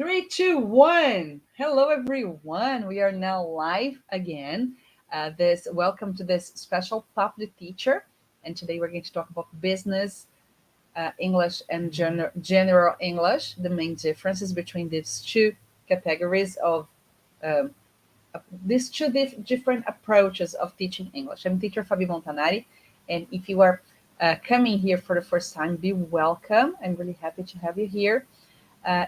Three, two, one. Hello, everyone. We are now live again. Welcome to this special Pop the Teacher, and today we're going to talk about business English and general English. The main differences between these two categories of um, different approaches of teaching English. I'm teacher Fabi Montanari, and if you are coming here for the first time, be welcome. I'm really happy to have you here.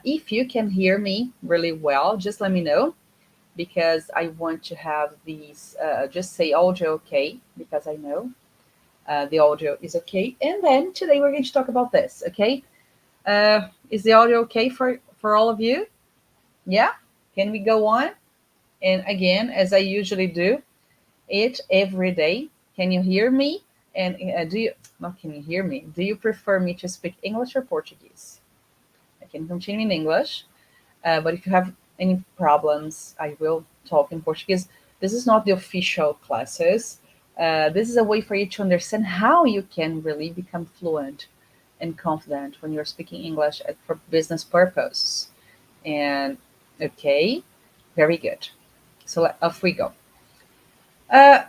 If you can hear me really well, just let me know because I want to have these, just say audio okay, because I know the audio is okay. And then today we're going to talk about this, okay? Is the audio okay for all of you? Yeah? Can we go on? And again, as I usually do, it every day. Can you hear me? And not can you hear me? Do you prefer me to speak English or Portuguese? I can continue in English. But if you have any problems, I will talk in Portuguese. This is not the official classes. This is a way for you to understand how you can really become fluent and confident when you're speaking English for business purposes. And okay, very good. So off we go. Uh,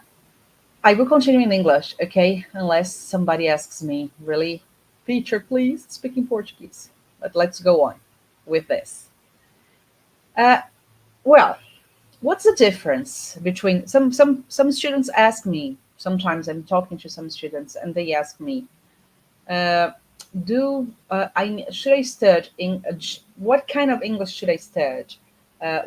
I will continue in English, okay, unless somebody asks me, really, teacher, please speak in Portuguese. But let's go on with this. Uh, well, what's the difference between some students ask me, sometimes I'm talking to some students and they ask me, uh, do I should I study in what kind of English should I study?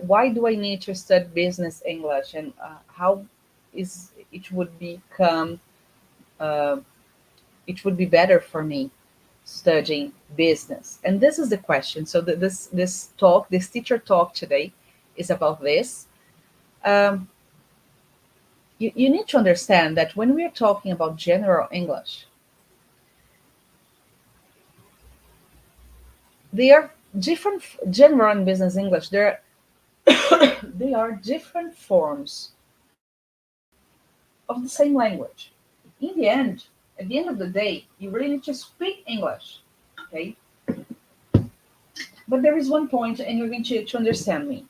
Why do I need to study business English, and how is it would become uh, it would be better for me studying business? And this is the question. So this teacher talk today is about this. um, you need to understand that when we are talking about general English, they are different. General and business English, they are different forms of the same language. In the end, at the end of the day, you really need to speak English, okay? But there is one point, and you're going to understand me.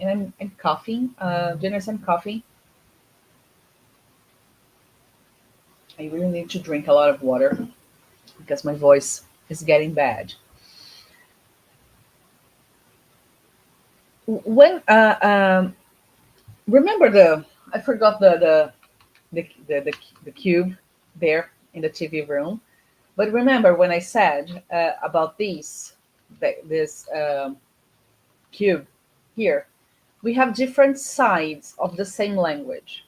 And I'm coughing. Do you understand coughing? I really need to drink a lot of water because my voice is getting bad. When remember I forgot the cube there in the TV room. But remember when I said about this cube here, we have different sides of the same language.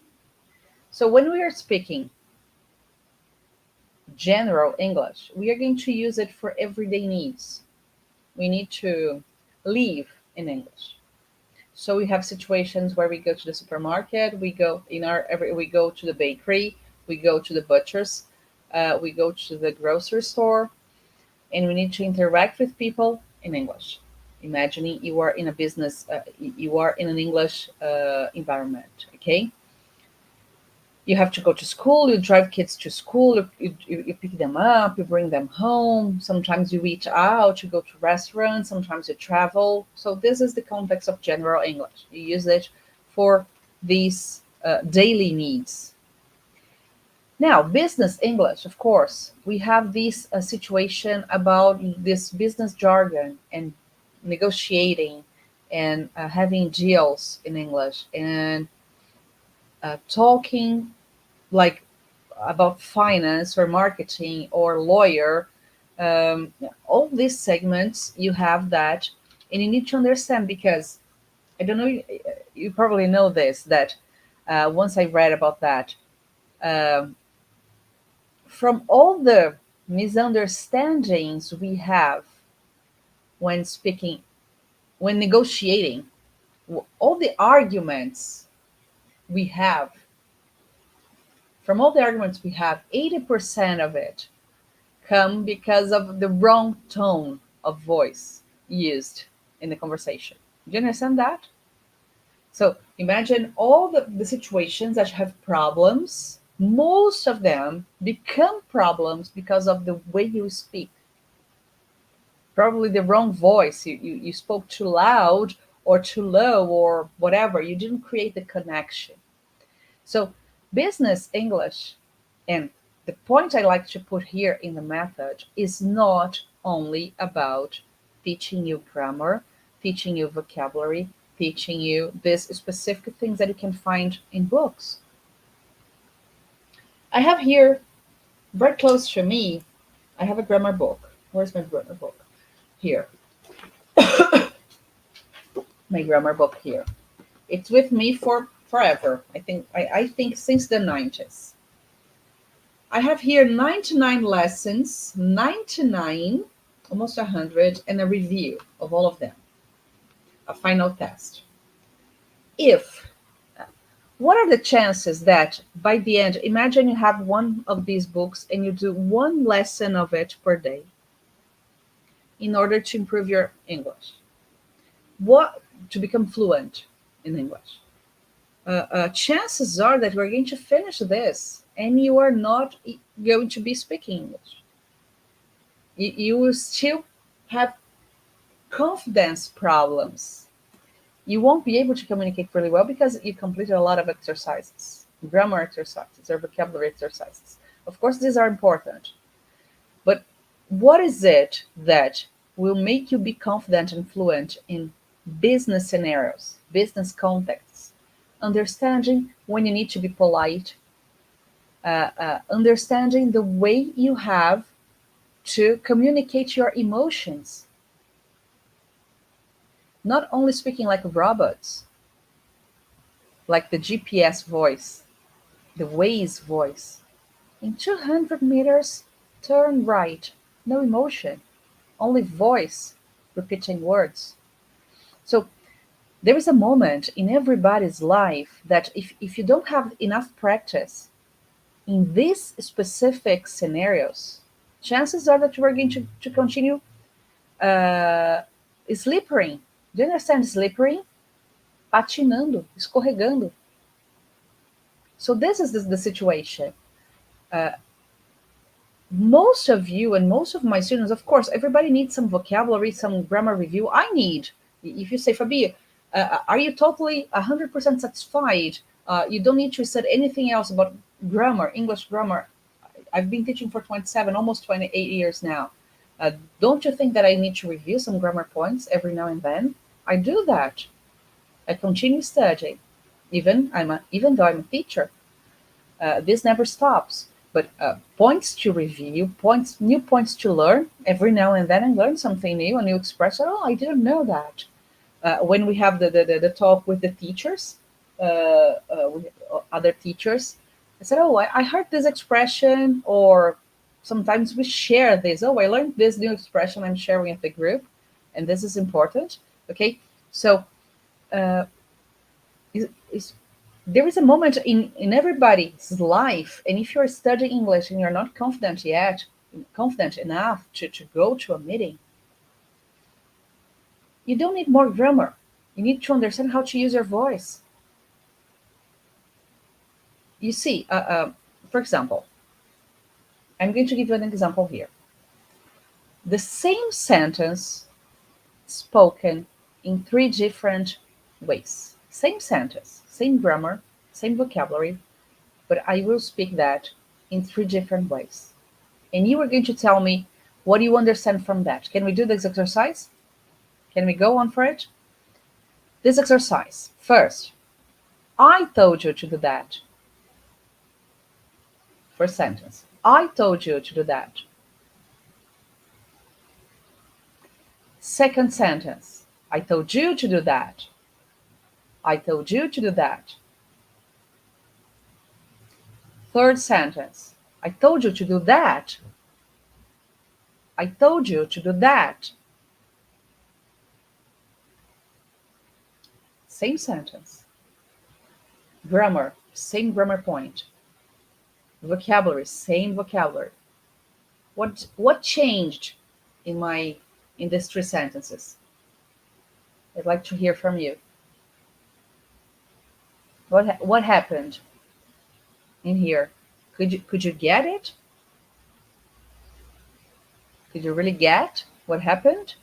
So when we are speaking general English, we are going to use it for everyday needs. We need to live in English. So we have situations where we go to the supermarket, we go to the bakery, we go to the butcher's, we go to the grocery store, and we need to interact with people in English. Imagining you are in a business, you are in an English environment. Okay, you have to go to school, you drive kids to school, you pick them up, you bring them home. Sometimes you eat out, you go to restaurants, sometimes you travel. So this is the context of general English. You use it for these daily needs. Now, business English, of course, we have this situation about this business jargon and negotiating and having deals in English and talking like about finance or marketing or lawyer. All these segments, you have that, and you need to understand because I don't know, you probably know this, that once I read about that, um, from all the misunderstandings we have when speaking, when negotiating, all the arguments we have, from all the arguments we have, 80% of it come because of the wrong tone of voice used in the conversation. Do you understand that? So imagine all the situations that have problems. Most of them become problems because of the way you speak. probably the wrong voice. You spoke too loud or too low or whatever. You didn't create the connection. So business English, and the point I like to put here in the method, is not only about teaching you grammar, teaching you vocabulary, teaching you these specific things that you can find in books. I have here, very close to me, I have a grammar book. Where's my grammar book? Here. My grammar book here. It's with me for forever. I think since the 90s. I have here 99 lessons, 99, almost 100, and a review of all of them, a final test. What are the chances that by the end, imagine you have one of these books and you do one lesson of it per day in order to improve your English, to become fluent in English? Chances are that we're going to finish this and you are not going to be speaking English. You will still have confidence problems. You won't be able to communicate really well because you completed a lot of exercises, grammar exercises or vocabulary exercises. Of course, these are important. But what is it that will make you be confident and fluent in business scenarios, business contexts? Understanding when you need to be polite, understanding the way you have to communicate your emotions. Not only speaking like robots, like the GPS voice, the Waze voice. In 200 meters, turn right. No emotion, only voice repeating words. So there is a moment in everybody's life that if you don't have enough practice in these specific scenarios, chances are that you are going to continue slippering. Do you understand slippering? Patinando, escorregando. So this is the situation. Most of you and most of my students, of course, everybody needs some vocabulary, some grammar review. I need. If you say, Fabi, are you totally 100% satisfied? You don't need to study anything else about grammar, English grammar. I've been teaching for 27, almost 28 years now. Don't you think that I need to review some grammar points every now and then? I do that. I continue studying, even though I'm a teacher. This never stops. But points to review, new points to learn every now and then, and learn something new, a new expression. Oh, I didn't know that. When we have the talk with the teachers, with other teachers, I said, oh, I heard this expression, or sometimes we share this. Oh, I learned this new expression, I'm sharing with the group, and this is important. Okay, so there is a moment in everybody's life, and if you're studying English and you're not confident enough to go to a meeting, you don't need more grammar. You need to understand how to use your voice. You see, for example, I'm going to give you an example here. The same sentence spoken in 3 different ways. Same sentence, same grammar, same vocabulary, but I will speak that in 3 different ways. And you are going to tell me what you understand from that. Can we do this exercise? Can we go on for it? This exercise. First, I told you to do that. First sentence. I told you to do that. Second sentence. I told you to do that. I told you to do that. Third sentence. I told you to do that. I told you to do that. Same sentence. Grammar, same grammar point. Vocabulary, same vocabulary. What changed in these 3 sentences? I'd like to hear from you. What happened in here? Could you get it? Could you really get? What happened?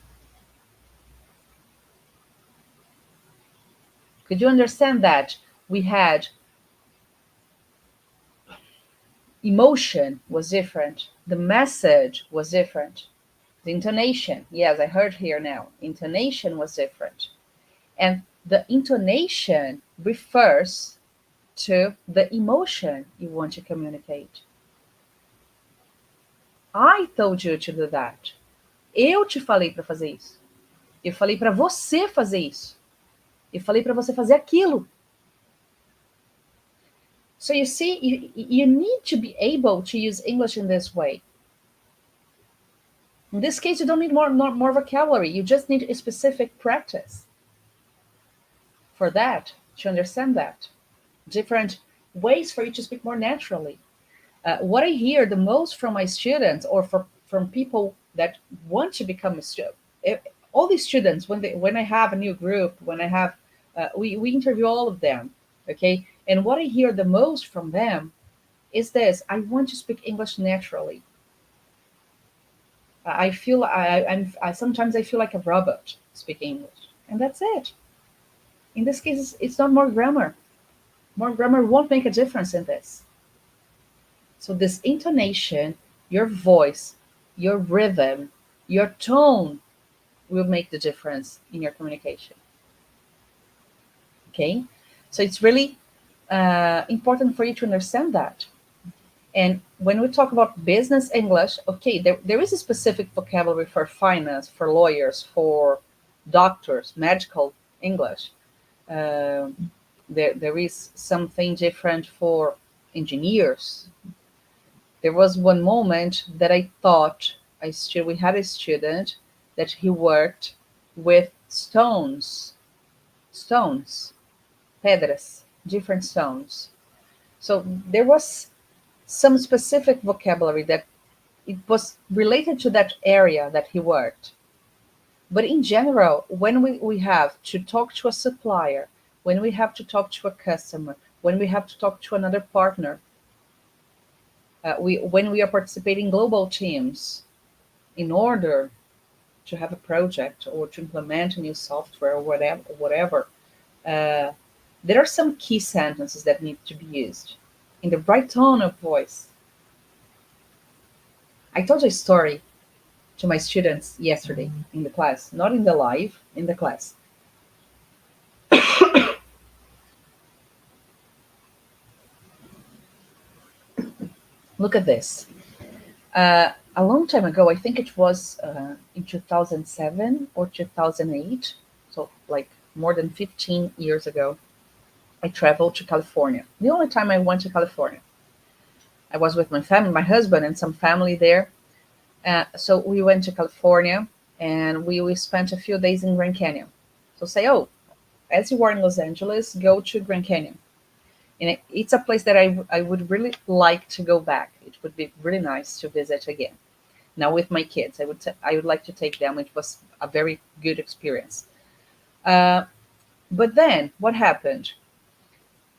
Could you understand that we had emotion was different, the message was different, the intonation, yes, I heard here now, intonation was different. And the intonation refers to the emotion you want to communicate. I told you to do that. Eu te falei para fazer isso. Eu falei para você fazer isso. Eu falei para você fazer aquilo. So you see, you need to be able to use English in this way. In this case, you don't need more vocabulary. You just need a specific practice for that, to understand that. Different ways for you to speak more naturally. What I hear the most from my students, or from people that want to become a student, all these students, when I have a new group, when I have, we interview all of them, okay? And what I hear the most from them is this: I want to speak English naturally. I feel sometimes I feel like a robot speaking English, and that's it. In this case, it's not more grammar. More grammar won't make a difference in this. So this intonation, your voice, your rhythm, your tone will make the difference in your communication. Okay, so it's really important for you to understand that. And when we talk about business English, okay, there is a specific vocabulary for finance, for lawyers, for doctors, medical English. There is something different for engineers. There was one moment that I thought we had a student that he worked with stones, pedras, different stones. So there was some specific vocabulary that it was related to that area that he worked. But in general, when we have to talk to a supplier, when we have to talk to a customer, when we have to talk to another partner, when we are participating in global teams in order to have a project or to implement a new software or whatever, there are some key sentences that need to be used in the right tone of voice. I told a story to my students yesterday in the class, not in the live, in the class. Look at this. A long time ago, I think it was in 2007 or 2008, so like more than 15 years ago, I traveled to California. The only time I went to California. I was with my family, my husband and some family there. So we went to California and we spent a few days in Grand Canyon. So say, oh, as you are in Los Angeles, go to Grand Canyon. And it's a place that I would really like to go back. It would be really nice to visit again. Now with my kids, I would like to take them. It was a very good experience. But then what happened?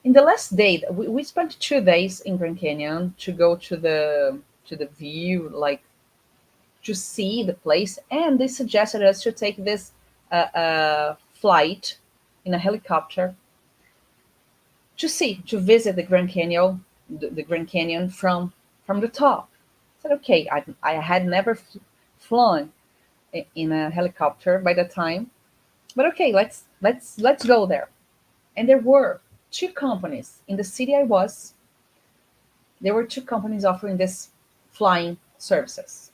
In the last day, we spent 2 days in Grand Canyon to go to the view, like to see the place, and they suggested us to take this flight in a helicopter to visit the Grand Canyon, the Grand Canyon from the top. I said, okay, I had never flown in a helicopter by the time, but okay, let's go there. And there were 2 companies in the city I was. There were 2 companies offering this flying services.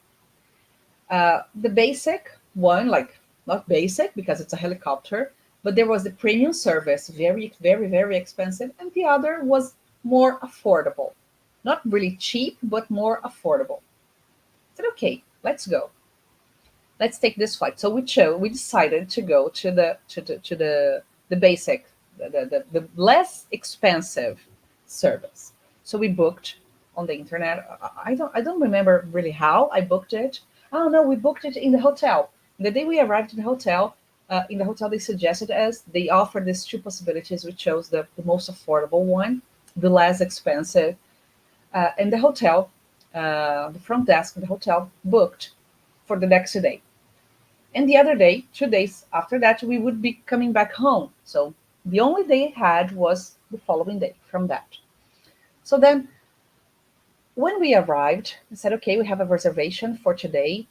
The basic one, like not basic because it's a helicopter, but there was the premium service, very, very, very expensive, and the other was more affordable. Not really cheap, but more affordable. I said, okay, let's go. Let's take this flight. So we decided to go to the basic, the less expensive service. So we booked on the internet. I don't remember really how I booked it. Oh no, we booked it in the hotel. The day we arrived in the hotel, they suggested us, they offered these 2 possibilities. We chose the most affordable one, the less expensive. And the hotel, the front desk of the hotel booked for the next day. And the other day, 2 days after that, we would be coming back home. So the only day I had was the following day from that. So then when we arrived, I said, okay, we have a reservation for today.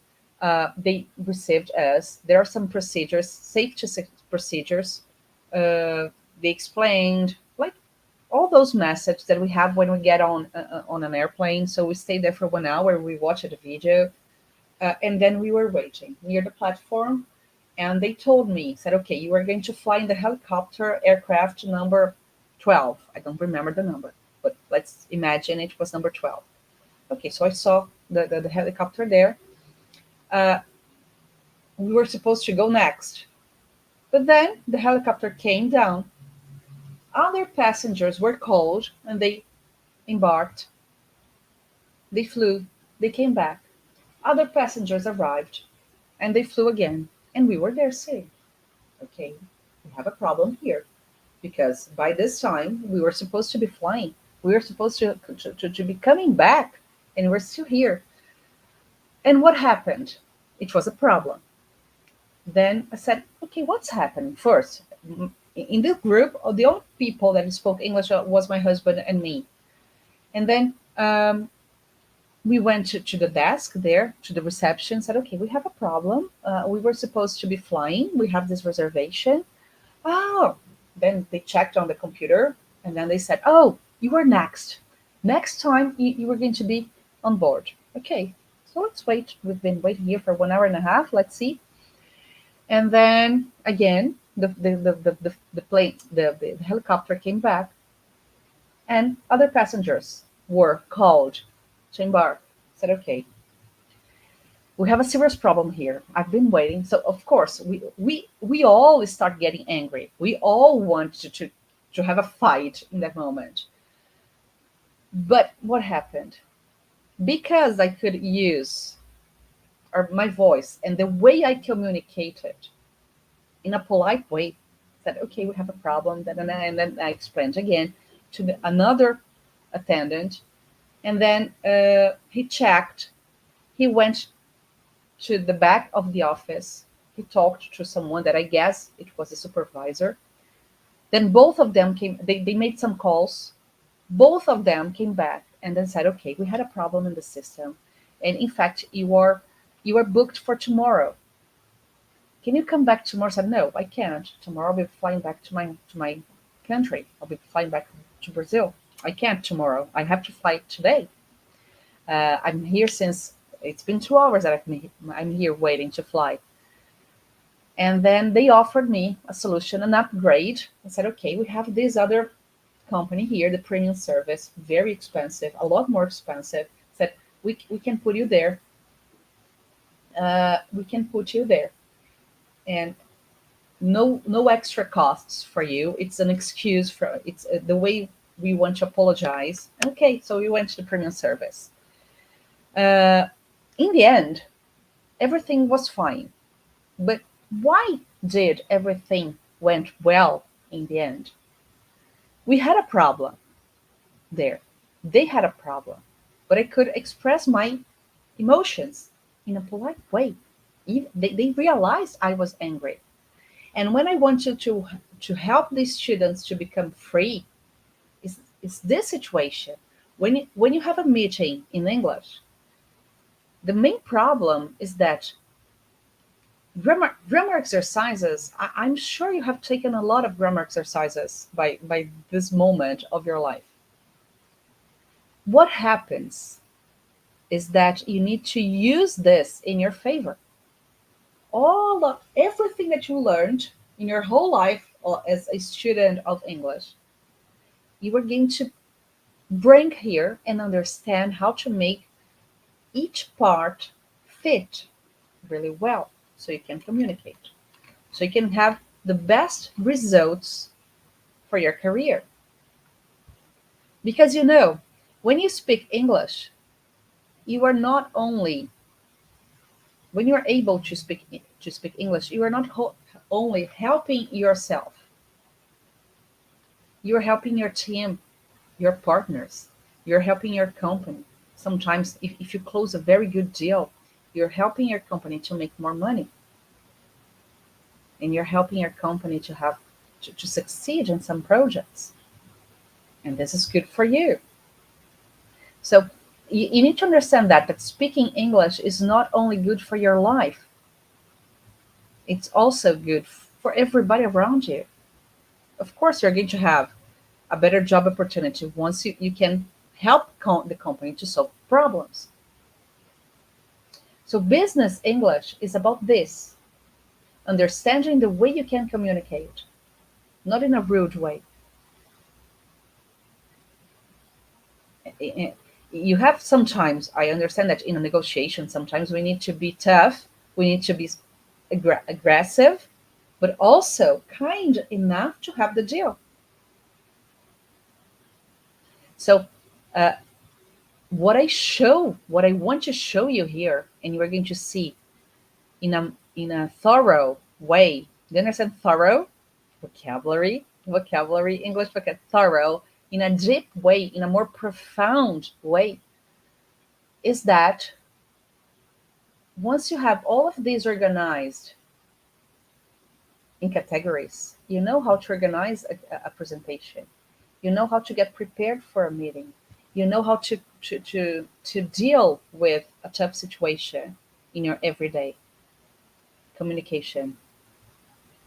They received us. There are some procedures, safety procedures. They explained like all those messages that we have when we get on an airplane. So we stayed there for 1 hour. We watched the video, and then we were waiting near the platform. And they told me, said, okay, you are going to fly in the helicopter aircraft number 12. I don't remember the number, but let's imagine it was number 12. Okay, so I saw the helicopter there. Uh, we were supposed to go next. But then the helicopter came down. Other passengers were called and they embarked. They flew. They came back. Other passengers arrived and they flew again. And we were there saying, okay, we have a problem here. Because by this time, we were supposed to be flying. We were supposed to be coming back. And we're still here. And what happened? It was a problem. Then I said, okay, what's happening? First, in this group, the only people that spoke English was my husband and me. And then we went to the desk there, to the reception, said, okay, we have a problem. We were supposed to be flying. We have this reservation. Oh, then they checked on the computer and then they said, oh, you are next. Next time you were going to be on board. Okay, so let's wait. We've been waiting here for 1 hour and a half. Let's see. And then again, the plane, the helicopter came back, and other passengers were called to embark. Said, okay, we have a serious problem here. I've been waiting. So of course, we all start getting angry. We all want to have a fight in that moment. But what happened? Because I could use my voice and the way I communicated in a polite way, said, okay, we have a problem. And then I explained again to another attendant. And then he checked. He went to the back of the office. He talked to someone that I guess it was a supervisor. Then both of them came, they made some calls. Both of them came back and then said, okay, we had a problem in the system. And in fact, you are booked for tomorrow. Can you come back tomorrow? I said, no, I can't. Tomorrow I'll be flying back to my country. I'll be flying back to Brazil. I can't tomorrow. I have to fly today. I'm here since it's been 2 hours that I'm here waiting to fly. And then they offered me a solution, an upgrade. I said, okay, we have this other company here, the premium service, very expensive, a lot more expensive. Said, we can put you there. We can put you there. And no extra costs for you. It's an excuse for it's the way we want to apologize. Okay, so we went to the premium service. In the end, everything was fine. But why did everything went well in the end? We had a problem there. They had a problem, but I could express my emotions in a polite way. They realized I was angry. And when I wanted to help these students to become free, is this situation. When you have a meeting in English, the main problem is that grammar exercises, I'm sure you have taken a lot of grammar exercises by this moment of your life. What happens is that you need to use this in your favor. Everything that you learned in your whole life as a student of English, you are going to bring here and understand how to make each part fit really well so you can communicate, so you can have the best results for your career. Because when you speak English, you are not only when you are able to speak English, you are not only helping yourself, you are helping your team, your partners, you're helping your company. Sometimes if you close a very good deal, you're helping your company to make more money. and you're helping your company to succeed in some projects. And this is good for you. So you need to understand that speaking English is not only good for your life, it's also good for everybody around you. Of course, you're going to have a better job opportunity once you can help the company to solve problems. So business English is about this, understanding the way you can communicate, not in a rude way. You have sometimes, I understand that in a negotiation, sometimes we need to be tough, we need to be aggressive, but also kind enough to have the deal. So what I want to show you here, and you are going to see in a thorough way. Do you understand thorough? Vocabulary, English vocabulary, thorough, in a deep way, in a more profound way, is that once you have all of these organized in categories, you know how to organize a presentation. You know how to get prepared for a meeting. You know how to deal with a tough situation in your everyday communication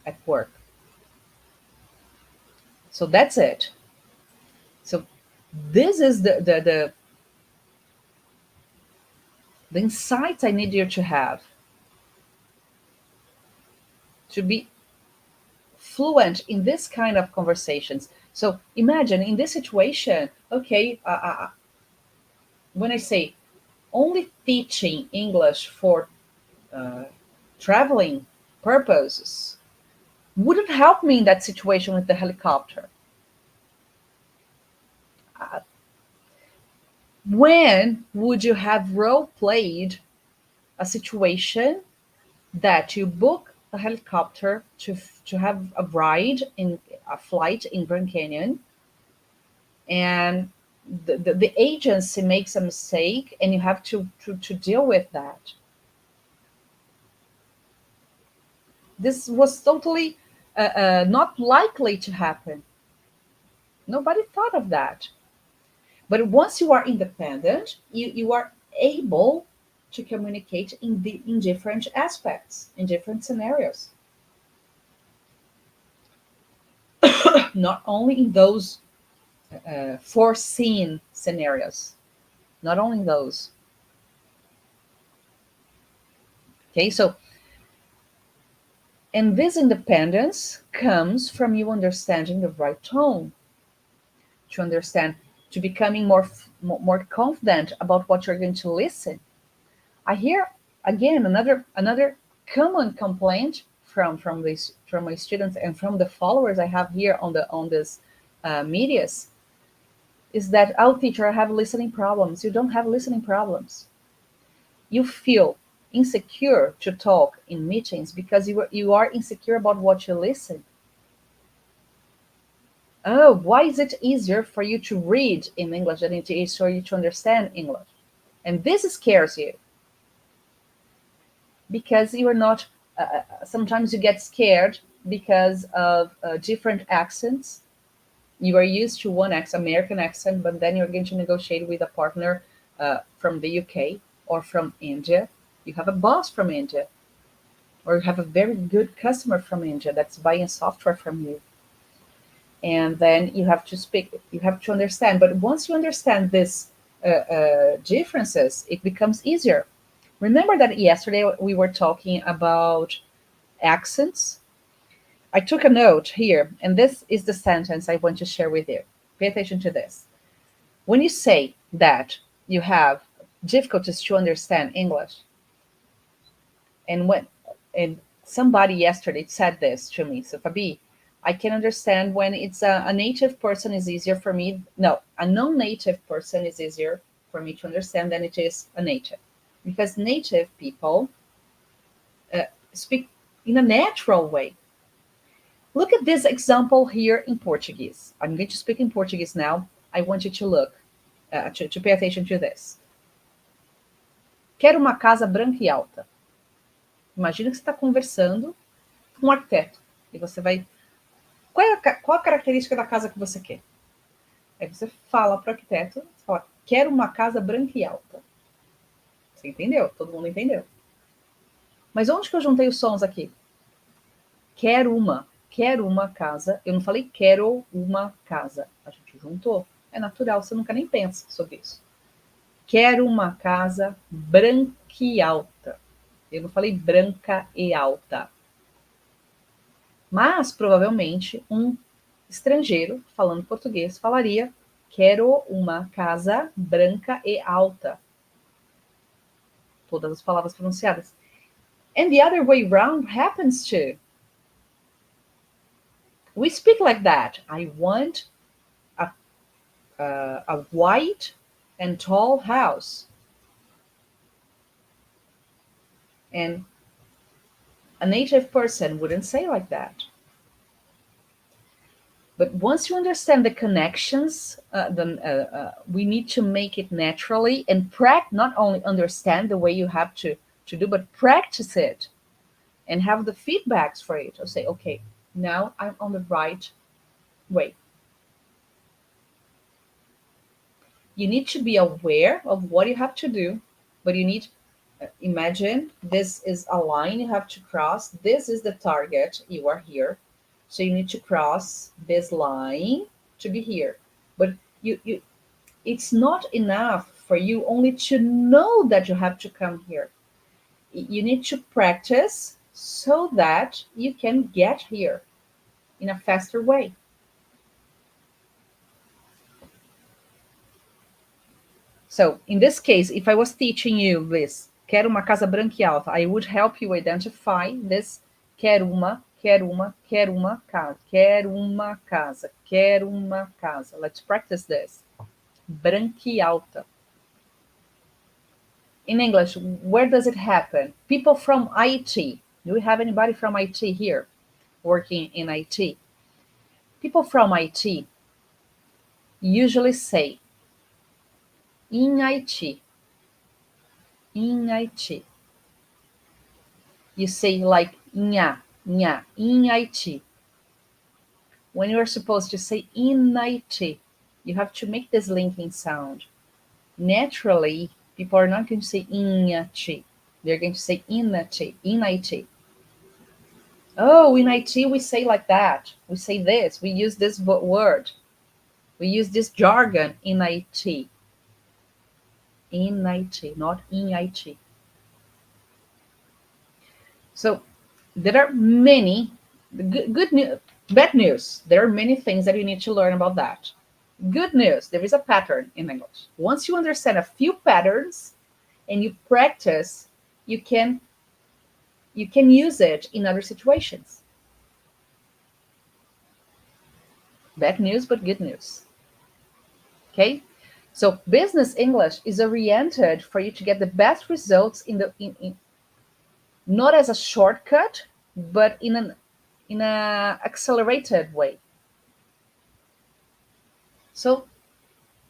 at work. So that's it. So this is the insights I need you to have to be fluent in this kind of conversations. So imagine in this situation, okay, when I say only teaching English for traveling purposes wouldn't help me in that situation with the helicopter. When would you have role played a situation that you book a helicopter to have a ride in a flight in Grand Canyon, and the agency makes a mistake and you have to deal with that? This was totally not likely to happen. Nobody thought of that. But once you are independent, you are able to communicate in different aspects, in different scenarios. Not only in those foreseen scenarios, not only in those. Okay, so, and this independence comes from you understanding the right tone, to understand, to becoming more confident about what you're going to listen. I hear again another common complaint from my students and from the followers I have here on this medias, is that, oh teacher, I have listening problems. You don't have listening problems. You feel insecure to talk in meetings because you are insecure about what you listen. Oh, why is it easier for you to read in English than it is for you to understand English? And this scares you because you are not, sometimes you get scared because of different accents. You are used to one American accent, but then you're going to negotiate with a partner from the UK or from India. You have a boss from India, or you have a very good customer from India that's buying software from you. And then you have to speak, you have to understand. But once you understand these differences, it becomes easier. Remember that yesterday we were talking about accents? I took a note here, and this is the sentence I want to share with you. Pay attention to this. When you say that you have difficulties to understand English, and somebody yesterday said this to me, so Fabi, I can understand when it's a native person is easier for me. No, a non-native person is easier for me to understand than it is a native, because native people speak in a natural way. Look at this example here in Portuguese. I'm going to speak in Portuguese now. I want you to look, to pay attention to this. Quero uma casa branca e alta. Imagina que você está conversando um arquiteto. E você vai... Qual a característica da casa que você quer? Aí você fala para o arquiteto, você fala, quero uma casa branca e alta. Você entendeu? Todo mundo entendeu. Mas onde que eu juntei os sons aqui? Quero uma casa. Eu não falei quero uma casa. A gente juntou. É natural, você nunca nem pensa sobre isso. Quero uma casa branca e alta. Eu não falei branca e alta. Mas, provavelmente, um estrangeiro falando português falaria quero uma casa branca e alta. Todas as palavras pronunciadas. And the other way round happens too. We speak like that. I want a white and tall house. And a native person wouldn't say like that. But once you understand the connections, we need to make it naturally and not only understand the way you have to do, but practice it and have the feedbacks for it. Or say, okay, now I'm on the right way. You need to be aware of what you have to do, but you need, imagine this is a line you have to cross. This is the target. You are here. So you need to cross this line to be here. But it's not enough for you only to know that you have to come here. You need to practice so that you can get here in a faster way. So in this case, if I was teaching you this, quero uma casa branca e alta, I would help you identify this quero uma casa, quero uma casa, quero uma casa. Let's practice this. Branca e alta. In English, where does it happen? People from IT. Do we have anybody from IT here working in IT? People from IT usually say in IT. In IT. You say like nha, in IT. When you are supposed to say in IT, you have to make this linking sound. Naturally, people are not going to say in IT. They're going to say in IT. Oh, in IT, we say like that. We say this. We use this word. We use this jargon in IT. In IT, not in IT. So there are many good news, bad news. There are many things that you need to learn about that. Good news, there is a pattern in English. Once you understand a few patterns and you practice, you can use it in other situations. Bad news, but good news. Okay? So business English is oriented for you to get the best results in not as a shortcut, but in an accelerated way. So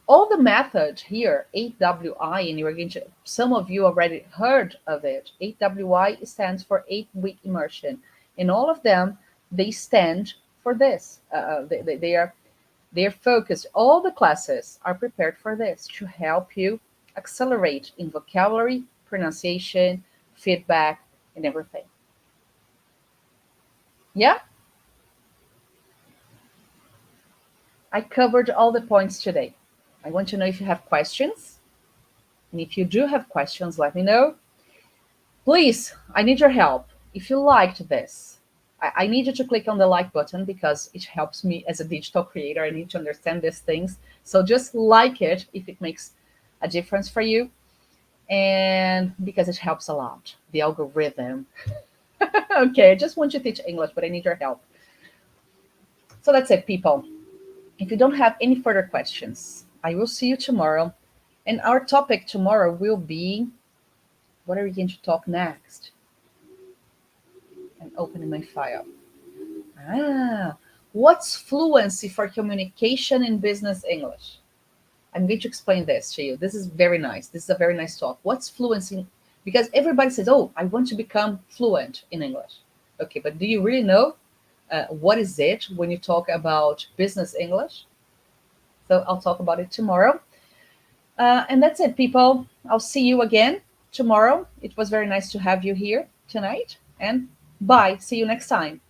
all the methods here, 8WI, and you're going to, some of you already heard of it. 8WI stands for 8-week immersion, and all of them, they stand for this. They're focused. All the classes are prepared for this to help you accelerate in vocabulary, pronunciation, feedback, and everything. Yeah? I covered all the points today. I want to know if you have questions. And if you do have questions, let me know. Please, I need your help. If you liked this, I need you to click on the like button because it helps me as a digital creator. I need to understand these things. So just like it if it makes a difference for you. And because it helps a lot, the algorithm. Okay, I just want you to teach English, but I need your help. So that's it, people. If you don't have any further questions, I will see you tomorrow. And our topic tomorrow will be, what are we going to talk next? I'm opening my file. What's fluency for communication in business English? I'm going to explain this to you. This is very nice. This is a very nice talk. What's fluency? Because everybody says, oh, I want to become fluent in English. Okay, but do you really know what is it when you talk about business English? So I'll talk about it tomorrow. And that's it, people. I'll see you again tomorrow. It was very nice to have you here tonight. And bye. See you next time.